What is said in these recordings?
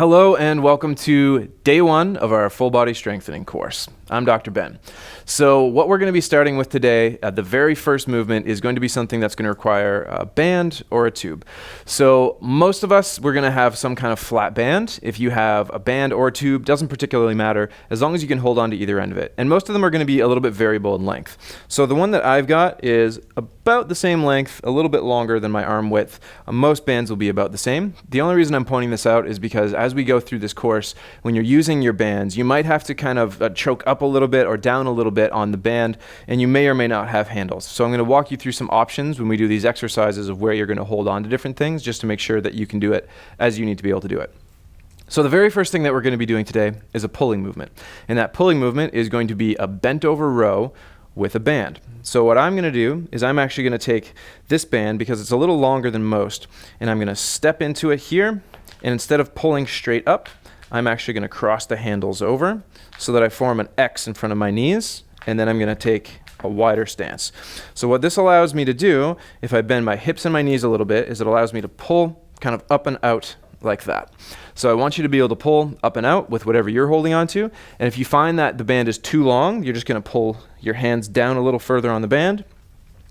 Hello and welcome to day one of our full body strengthening course. I'm Dr. Ben. So what we're going to be starting with today, the very first movement is going to be something that's going to require a band or a tube. So most of us, we're going to have some kind of flat band. If you have a band or a tube, doesn't particularly matter as long as you can hold on to either end of it. And most of them are going to be a little bit variable in length. So the one that I've got is about the same length, a little bit longer than my arm width. Most bands will be about the same. The only reason I'm pointing this out is because as we go through this course, when you're using your bands, you might have to kind of choke up a little bit or down a little bit on the band, and you may or may not have handles. So I'm going to walk you through some options when we do these exercises of where you're going to hold on to different things, just to make sure that you can do it as you need to be able to do it. So the very first thing that we're going to be doing today is a pulling movement. And that pulling movement is going to be a bent over row with a band. So what I'm going to do is I'm actually going to take this band, because it's a little longer than most, and I'm going to step into it here, and instead of pulling straight up, I'm actually going to cross the handles over so that I form an X in front of my knees, and then I'm going to take a wider stance. So what this allows me to do, if I bend my hips and my knees a little bit, is it allows me to pull kind of up and out like that. So I want you to be able to pull up and out with whatever you're holding on to. And if you find that the band is too long, you're just going to pull your hands down a little further on the band.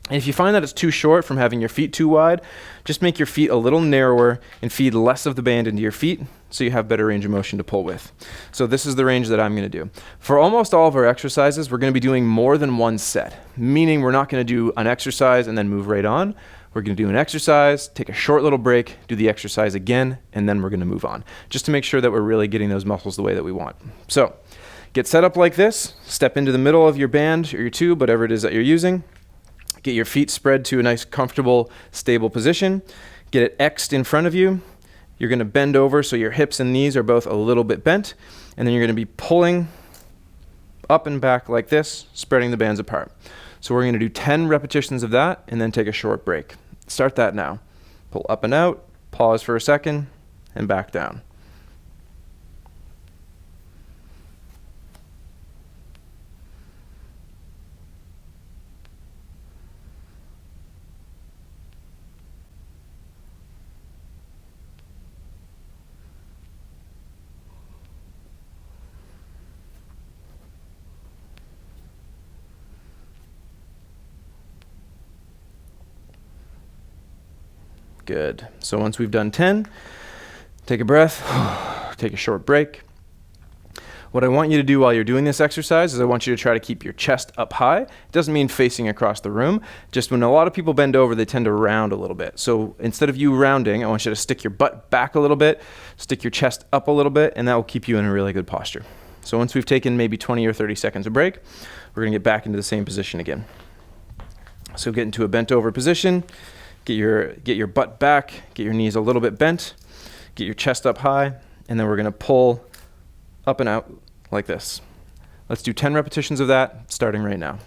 And if you find that it's too short from having your feet too wide, just make your feet a little narrower and feed less of the band into your feet so you have better range of motion to pull with. So this is the range that I'm going to do. For almost all of our exercises, we're going to be doing more than one set, meaning we're not going to do an exercise and then move right on. We're going to do an exercise, take a short little break, do the exercise again, and then we're going to move on, just to make sure that we're really getting those muscles the way that we want. So get set up like this, step into the middle of your band or your tube, whatever it is that you're using. Get your feet spread to a nice, comfortable, stable position. Get it X'd in front of you. You're going to bend over so your hips and knees are both a little bit bent. And then you're going to be pulling up and back like this, spreading the bands apart. So we're going to do 10 repetitions of that and then take a short break. Start that now. Pull up and out, pause for a second, and back down. Good. So once we've done 10, take a breath, take a short break. What I want you to do while you're doing this exercise is I want you to try to keep your chest up high. It doesn't mean facing across the room. Just when a lot of people bend over, they tend to round a little bit. So instead of you rounding, I want you to stick your butt back a little bit, stick your chest up a little bit, and that will keep you in a really good posture. So once we've taken maybe 20 or 30 seconds of break, we're going to get back into the same position again. So get into a bent over position. Get your butt back, get your knees a little bit bent, get your chest up high, and then we're going to pull up and out like this. Let's do 10 repetitions of that, starting right now.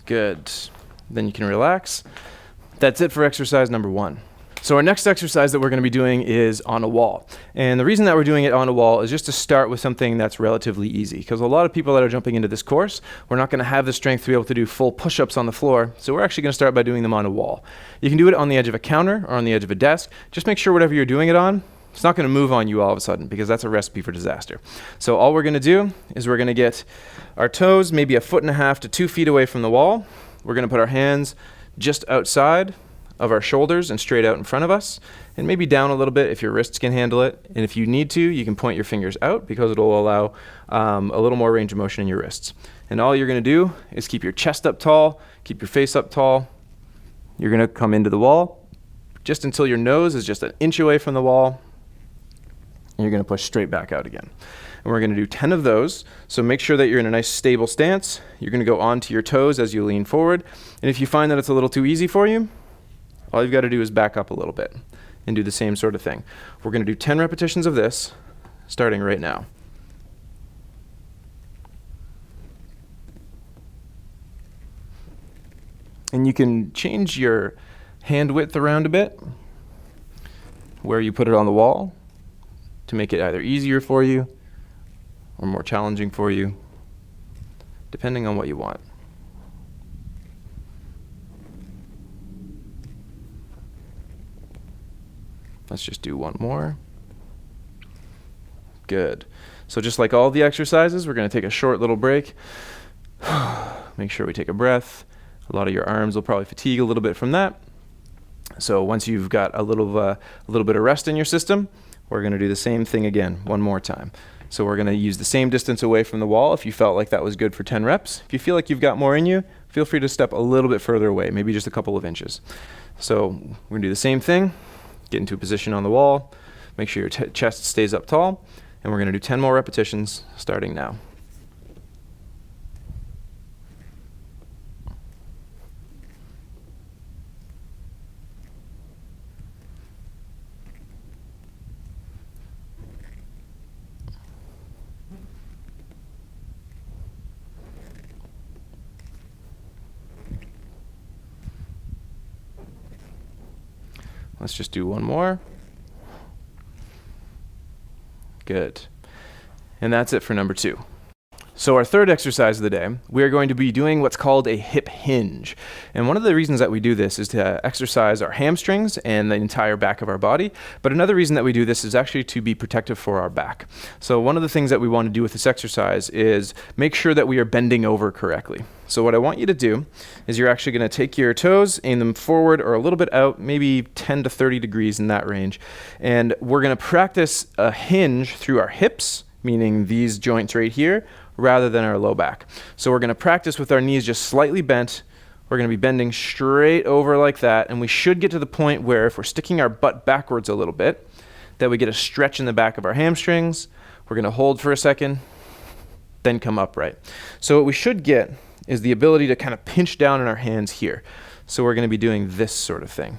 Good. Then you can relax. That's it for exercise number 1. So our next exercise that we're going to be doing is on a wall. And the reason that we're doing it on a wall is just to start with something that's relatively easy. Because a lot of people that are jumping into this course, we're not going to have the strength to be able to do full push-ups on the floor. So we're actually going to start by doing them on a wall. You can do it on the edge of a counter or on the edge of a desk. Just make sure whatever you're doing it on, it's not going to move on you all of a sudden, because that's a recipe for disaster. So all we're going to do is we're going to get our toes maybe 1.5 to 2 feet away from the wall. We're going to put our hands just outside of our shoulders and straight out in front of us, and maybe down a little bit if your wrists can handle it. And if you need to, you can point your fingers out, because it'll allow a little more range of motion in your wrists. And all you're going to do is keep your chest up tall, keep your face up tall. You're going to come into the wall just until your nose is just an inch away from the wall. And you're going to push straight back out again. And we're going to do 10 of those. So make sure that you're in a nice stable stance. You're going to go onto your toes as you lean forward. And if you find that it's a little too easy for you, all you've got to do is back up a little bit and do the same sort of thing. We're going to do 10 repetitions of this, starting right now. And you can change your hand width around a bit, where you put it on the wall, to make it either easier for you or more challenging for you, depending on what you want. Let's just do one more. Good. So just like all the exercises, we're going to take a short little break. Make sure we take a breath. A lot of your arms will probably fatigue a little bit from that. So once you've got a little bit of rest in your system, we're going to do the same thing again, one more time. So we're going to use the same distance away from the wall if you felt like that was good for 10 reps. If you feel like you've got more in you, feel free to step a little bit further away, maybe just a couple of inches. So we're going to do the same thing. Get into a position on the wall. Make sure your chest stays up tall. And we're going to do 10 more repetitions starting now. Let's just do one more. Good. And that's it for number 2. So our third exercise of the day, we are going to be doing what's called a hip hinge. And one of the reasons that we do this is to exercise our hamstrings and the entire back of our body. But another reason that we do this is actually to be protective for our back. So one of the things that we want to do with this exercise is make sure that we are bending over correctly. So what I want you to do is you're actually going to take your toes, aim them forward or a little bit out, maybe 10 to 30 degrees in that range. And we're going to practice a hinge through our hips, meaning these joints right here, rather than our low back. So we're going to practice with our knees just slightly bent. We're going to be bending straight over like that, and we should get to the point where if we're sticking our butt backwards a little bit, that we get a stretch in the back of our hamstrings. We're going to hold for a second, then come upright. So what we should get is the ability to kind of pinch down in our hands here. So we're going to be doing this sort of thing,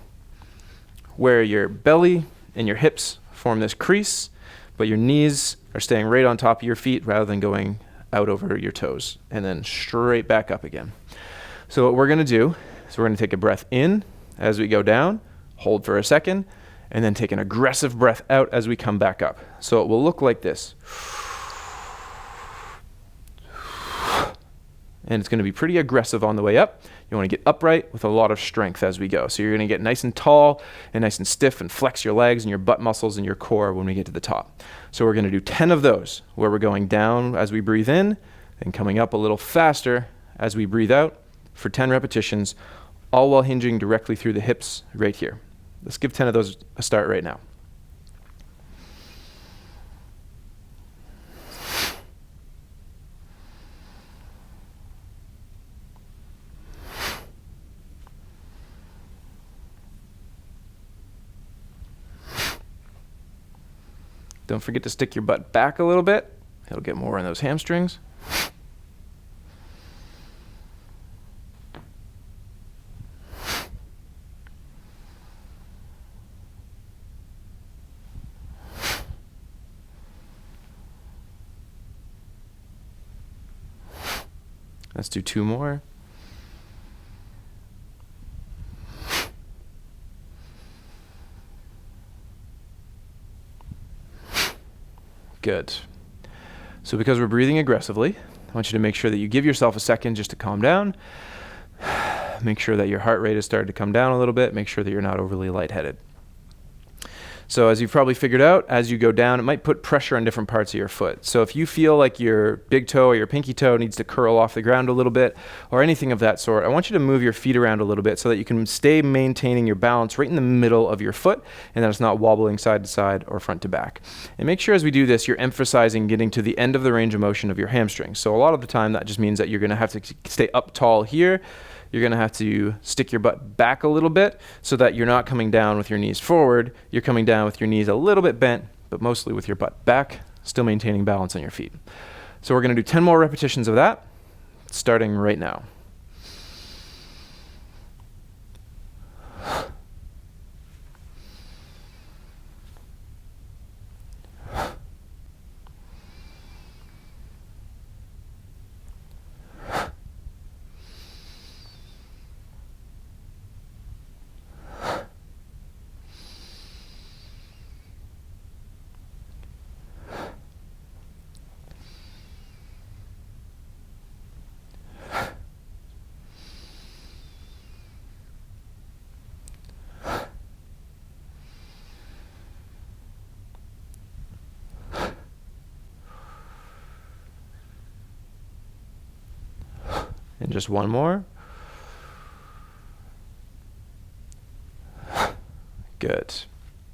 where your belly and your hips form this crease, but your knees are staying right on top of your feet rather than going out over your toes and then straight back up again. So what we're going to do is we're going to take a breath in as we go down, hold for a second, and then take an aggressive breath out as we come back up. So it will look like this. And it's going to be pretty aggressive on the way up. You want to get upright with a lot of strength as we go. So you're going to get nice and tall and nice and stiff and flex your legs and your butt muscles and your core when we get to the top. So we're going to do 10 of those where we're going down as we breathe in and coming up a little faster as we breathe out for 10 repetitions, all while hinging directly through the hips right here. Let's give 10 of those a start right now. Don't forget to stick your butt back a little bit. It'll get more on those hamstrings. Let's do 2 more. Good. So because we're breathing aggressively, I want you to make sure that you give yourself a second just to calm down. Make sure that your heart rate has started to come down a little bit. Make sure that you're not overly lightheaded. So as you've probably figured out, as you go down, it might put pressure on different parts of your foot. So if you feel like your big toe or your pinky toe needs to curl off the ground a little bit or anything of that sort, I want you to move your feet around a little bit so that you can stay maintaining your balance right in the middle of your foot and that it's not wobbling side to side or front to back. And make sure as we do this, you're emphasizing getting to the end of the range of motion of your hamstrings. So a lot of the time that just means that you're going to have to stay up tall here. You're going to have to stick your butt back a little bit so that you're not coming down with your knees forward. You're coming down with your knees a little bit bent, but mostly with your butt back, still maintaining balance on your feet. So we're going to do 10 more repetitions of that, starting right now. And just one more. Good.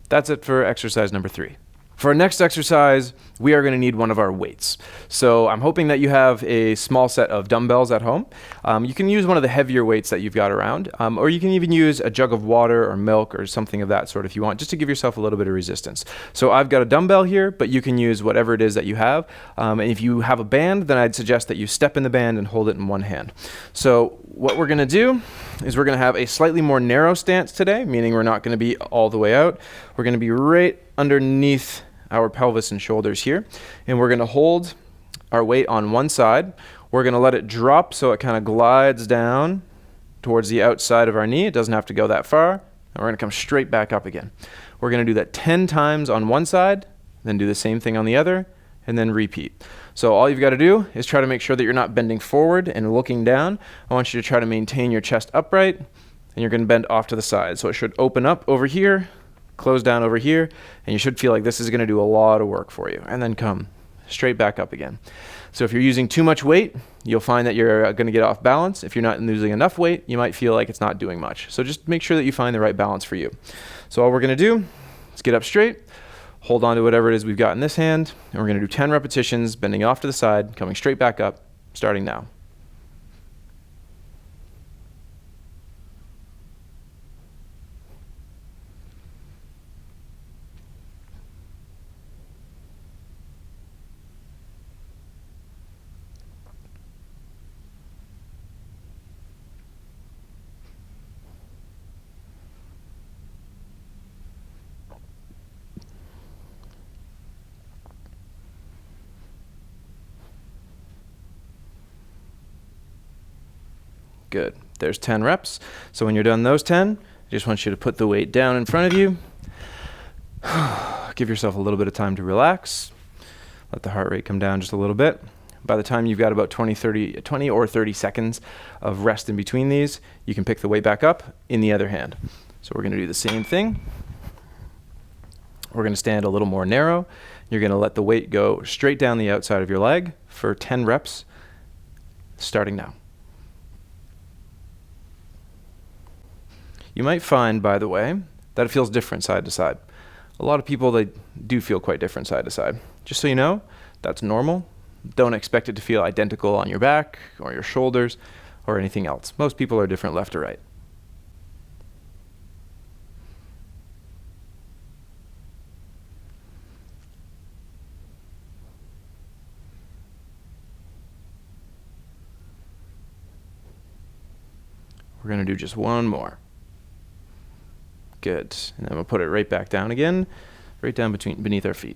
That's it for exercise number 3. For our next exercise, we are going to need one of our weights. So I'm hoping that you have a small set of dumbbells at home. You can use one of the heavier weights that you've got around, or you can even use a jug of water or milk or something of that sort if you want, just to give yourself a little bit of resistance. So I've got a dumbbell here, but you can use whatever it is that you have. And if you have a band, then I'd suggest that you step in the band and hold it in one hand. So what we're going to do is we're going to have a slightly more narrow stance today, meaning we're not going to be all the way out. We're going to be right underneath our pelvis and shoulders here, and we're going to hold our weight on one side. We're going to let it drop so it kind of glides down towards the outside of our knee. It doesn't have to go that far, and we're going to come straight back up again. We're going to do that 10 times on one side, then do the same thing on the other, and then repeat. So all you've got to do is try to make sure that you're not bending forward and looking down. I want you to try to maintain your chest upright, and you're going to bend off to the side. So it should open up over here, close down over here, and you should feel like this is going to do a lot of work for you, and then come straight back up again. So if you're using too much weight, you'll find that you're going to get off balance. If you're not using enough weight, you might feel like it's not doing much. So just make sure that you find the right balance for you. So all we're going to do is get up straight, hold on to whatever it is we've got in this hand, and we're going to do 10 repetitions, bending off to the side, coming straight back up, starting now. Good. There's 10 reps. So when you're done those 10, I just want you to put the weight down in front of you. Give yourself a little bit of time to relax. Let the heart rate come down just a little bit. By the time you've got about 20 or 30 seconds of rest in between these, you can pick the weight back up in the other hand. So we're going to do the same thing. We're going to stand a little more narrow. You're going to let the weight go straight down the outside of your leg for 10 reps, starting now. You might find, by the way, that it feels different side to side. A lot of people, they do feel quite different side to side. Just so you know, that's normal. Don't expect it to feel identical on your back or your shoulders or anything else. Most people are different left to right. We're going to do just one more. Good. And then we'll put it right back down again, right down beneath our feet.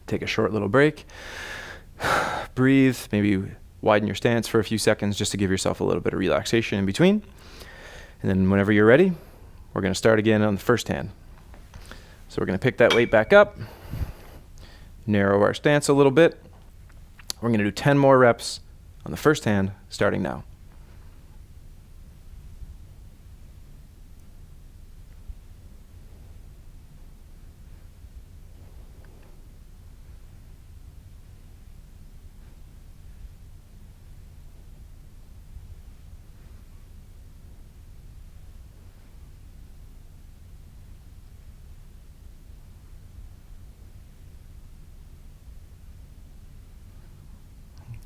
Take a short little break. Breathe, maybe widen your stance for a few seconds just to give yourself a little bit of relaxation in between. And then whenever you're ready, we're going to start again on the first hand. So we're going to pick that weight back up, narrow our stance a little bit. We're going to do 10 more reps on the first hand, starting now.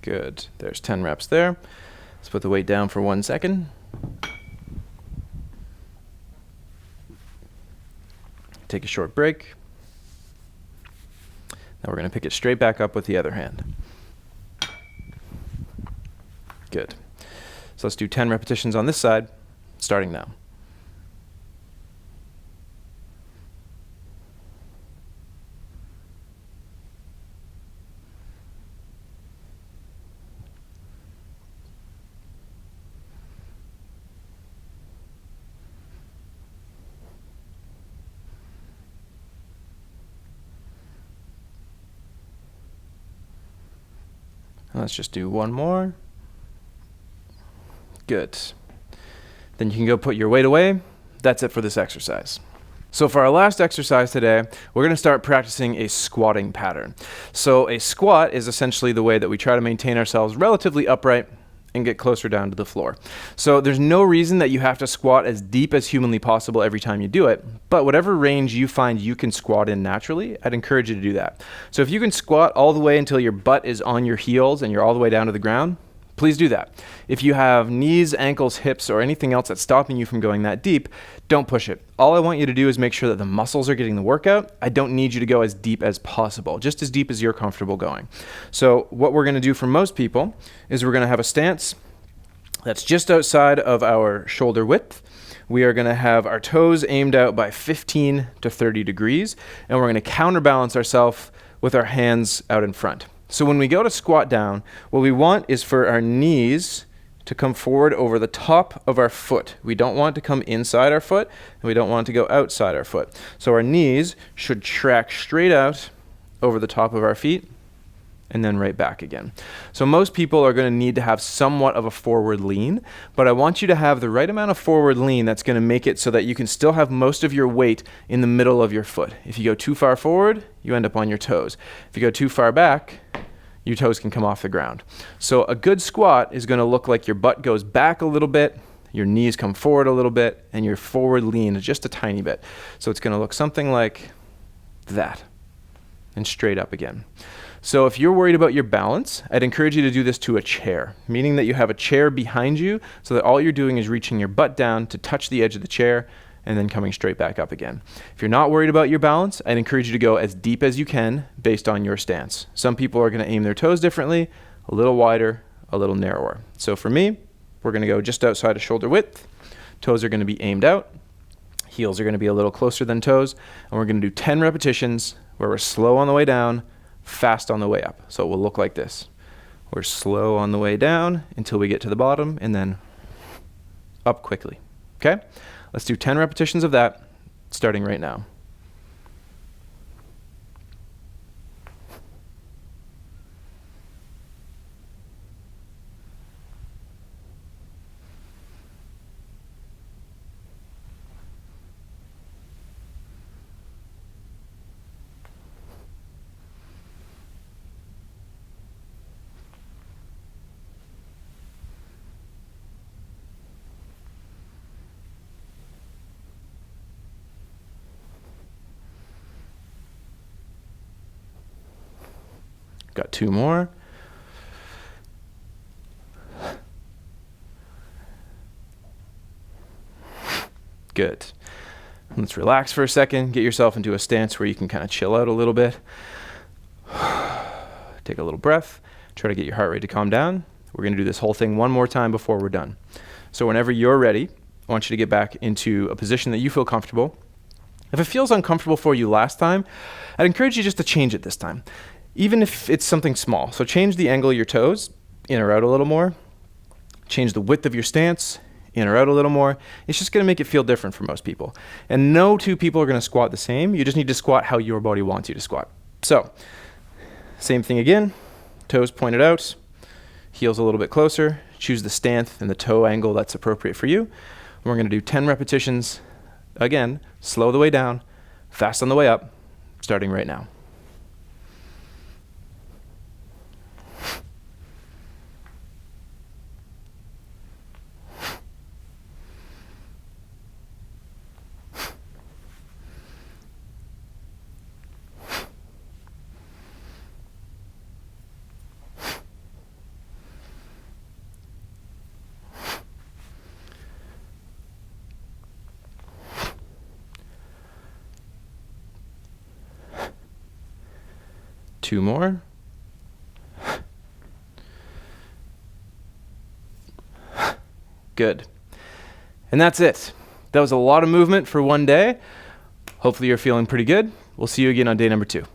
Good. There's 10 reps there. Let's put the weight down for 1 second. Take a short break. Now we're going to pick it straight back up with the other hand. Good. So let's do 10 repetitions on this side, starting now. Let's just do one more. Good. Then you can go put your weight away. That's it for this exercise. So for our last exercise today, we're going to start practicing a squatting pattern. So a squat is essentially the way that we try to maintain ourselves relatively upright and get closer down to the floor. So there's no reason that you have to squat as deep as humanly possible every time you do it, but whatever range you find you can squat in naturally, I'd encourage you to do that. So if you can squat all the way until your butt is on your heels and you're all the way down to the ground, please do that. If you have knees, ankles, hips, or anything else that's stopping you from going that deep, don't push it. All I want you to do is make sure that the muscles are getting the workout. I don't need you to go as deep as possible, just as deep as you're comfortable going. So what we're going to do for most people is we're going to have a stance that's just outside of our shoulder width. We are going to have our toes aimed out by 15 to 30 degrees, and we're going to counterbalance ourselves with our hands out in front. So when we go to squat down, what we want is for our knees to come forward over the top of our foot. We don't want to come inside our foot, and we don't want to go outside our foot. So our knees should track straight out over the top of our feet and then right back again. So most people are going to need to have somewhat of a forward lean, but I want you to have the right amount of forward lean that's going to make it so that you can still have most of your weight in the middle of your foot. If you go too far forward, you end up on your toes. If you go too far back, your toes can come off the ground. So a good squat is going to look like your butt goes back a little bit, your knees come forward a little bit, and your forward lean is just a tiny bit. So it's going to look something like that, and straight up again. So if you're worried about your balance, I'd encourage you to do this to a chair, meaning that you have a chair behind you so that all you're doing is reaching your butt down to touch the edge of the chair and then coming straight back up again. If you're not worried about your balance, I'd encourage you to go as deep as you can based on your stance. Some people are going to aim their toes differently, a little wider, a little narrower. So for me, we're going to go just outside of shoulder width. Toes are going to be aimed out. Heels are going to be a little closer than toes. And we're going to do 10 repetitions where we're slow on the way down, fast on the way up. So it will look like this. We're slow on the way down until we get to the bottom and then up quickly. Okay? Let's do 10 repetitions of that starting right now. Got 2 more. Good. Let's relax for a second. Get yourself into a stance where you can kind of chill out a little bit. Take a little breath. Try to get your heart rate to calm down. We're going to do this whole thing one more time before we're done. So whenever you're ready, I want you to get back into a position that you feel comfortable. If it feels uncomfortable for you last time, I'd encourage you just to change it this time. Even if it's something small. So change the angle of your toes, in or out a little more. Change the width of your stance, in or out a little more. It's just going to make it feel different for most people. And no two people are going to squat the same. You just need to squat how your body wants you to squat. So, same thing again. Toes pointed out, heels a little bit closer. Choose the stance and the toe angle that's appropriate for you. And we're going to do 10 repetitions. Again, slow the way down, fast on the way up, starting right now. Two more. Good. And that's it. That was a lot of movement for one day. Hopefully you're feeling pretty good. We'll see you again on day number 2.